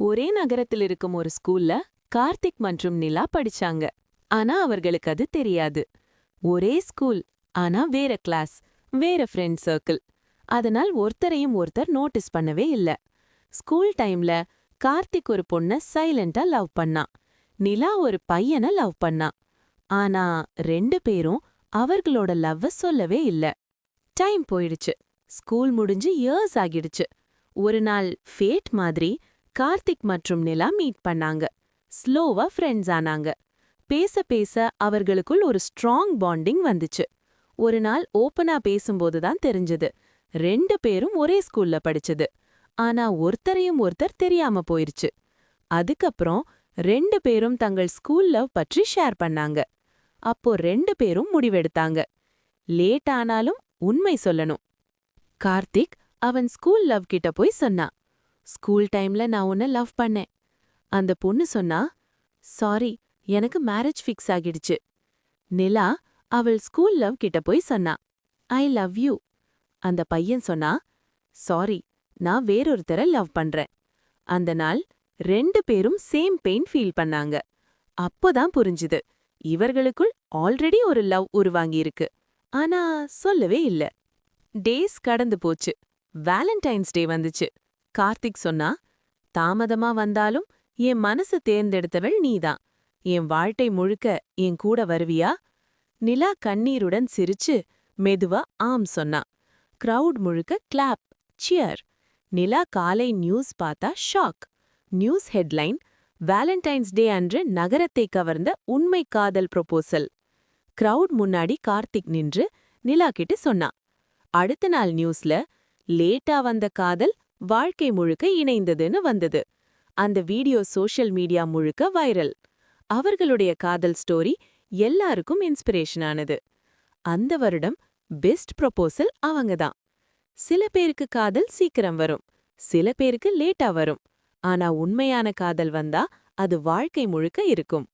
ஒரே நகரத்தில் இருக்கும் ஒரு ஸ்கூல்ல கார்த்திக் மற்றும் நிலா படிச்சாங்க. ஆனா அவர்களுக்கு அது தெரியாது. ஒரே ஸ்கூல், ஆனா வேற கிளாஸ், வேற ஃப்ரெண்ட் சர்க்கிள். அதனால் ஒருத்தரையும் ஒருத்தர் நோட்டீஸ் பண்ணவே இல்ல. ஸ்கூல் டைம்ல கார்த்திக் ஒரு பொண்ண சைலண்டா லவ் பண்ணான். நிலா ஒரு பையனை லவ் பண்ணா. ஆனா ரெண்டு பேரும் அவர்களோட லவ்வ சொல்லவே இல்ல. டைம் போயிடுச்சு. ஸ்கூல் முடிஞ்சு இயர்ஸ் ஆகிடுச்சு. ஒரு நாள் ஃபேட் மாதிரி கார்த்திக் மற்றும் நிலா மீட் பண்ணாங்க. ஸ்லோவா ஃப்ரெண்ட்ஸ் ஆனாங்க. பேச பேச அவர்களுக்குள் ஒரு ஸ்ட்ராங் பாண்டிங் வந்துச்சு. ஒரு நாள் ஓப்பனா பேசும்போது தான் தெரிஞ்சது, ரெண்டு பேரும் ஒரே ஸ்கூல்ல படிச்சது. ஆனா ஒருத்தரையும் ஒருத்தர் தெரியாம போயிருச்சு. அதுக்கப்புறம் ரெண்டு பேரும் தங்கள் ஸ்கூல் லவ் பற்றி ஷேர் பண்ணாங்க. அப்போ ரெண்டு பேரும் முடிவெடுத்தாங்க, லேட் ஆனாலும் உண்மை சொல்லணும். கார்த்திக் அவன் ஸ்கூல் லவ் கிட்ட போய் சொன்னான், ஸ்கூல் டைம்ல நான் உன்னை லவ் பண்ணேன். அந்த பொண்ணு சொன்னா, சாரி, எனக்கு மேரேஜ் ஃபிக்ஸ் ஆகிடுச்சு. நிலா அவள் ஸ்கூல் லவ் கிட்ட போய் சொன்னா, ஐ லவ் யூ. அந்த பையன் சொன்னா, சாரி, நான் வேறொருத்தரை லவ் பண்றேன். அந்த நாள் ரெண்டு பேரும் சேம் பெயின் ஃபீல் பண்ணாங்க. அப்போதான் புரிஞ்சுது, இவர்களுக்குள் ஆல்ரெடி ஒரு லவ் உருவாங்கியிருக்கு. ஆனா சொல்லவே இல்ல. டேஸ் கடந்து போச்சு. வேலண்டைன்ஸ் டே வந்துச்சு. கார்த்திக் சொன்னா, தாமதமா வந்தாலும் என் மனசு தேர்ந்தெடுத்தவள் நீதான். என் வாழ்க்கை முழுக்க என் கூட வருவியா? நிலா கண்ணீருடன் சிரிச்சு மெதுவா ஆம் சொன்னா. கிரவுட் முழுக்க கிளாப், சியர். நிலா காலை நியூஸ் பார்த்தா ஷாக். நியூஸ் ஹெட்லைன், வேலண்டைன்ஸ் டே அன்று நகரத்தை கவர்ந்த உண்மை காதல் ப்ரொபோசல். கிரவுட் முன்னாடி கார்த்திக் நின்று நிலா கிட்ட சொன்னா. அடுத்த நாள் நியூஸ்ல, லேட்டா வந்த காதல் வாழ்க்கை முழுக்க இணைந்ததுன்னு வந்தது. அந்த வீடியோ சோஷியல் மீடியா முழுக்க வைரல். அவர்களுடைய காதல் ஸ்டோரி எல்லாருக்கும் இன்ஸ்பிரேஷன் ஆனது. அந்த வருடம் பெஸ்ட் ப்ரொபோசல் அவங்கதான். சில பேருக்கு காதல் சீக்கிரம் வரும், சில பேருக்கு லேட்டா வரும். ஆனா உண்மையான காதல் வந்தா அது வாழ்க்கை முழுக்க இருக்கும்.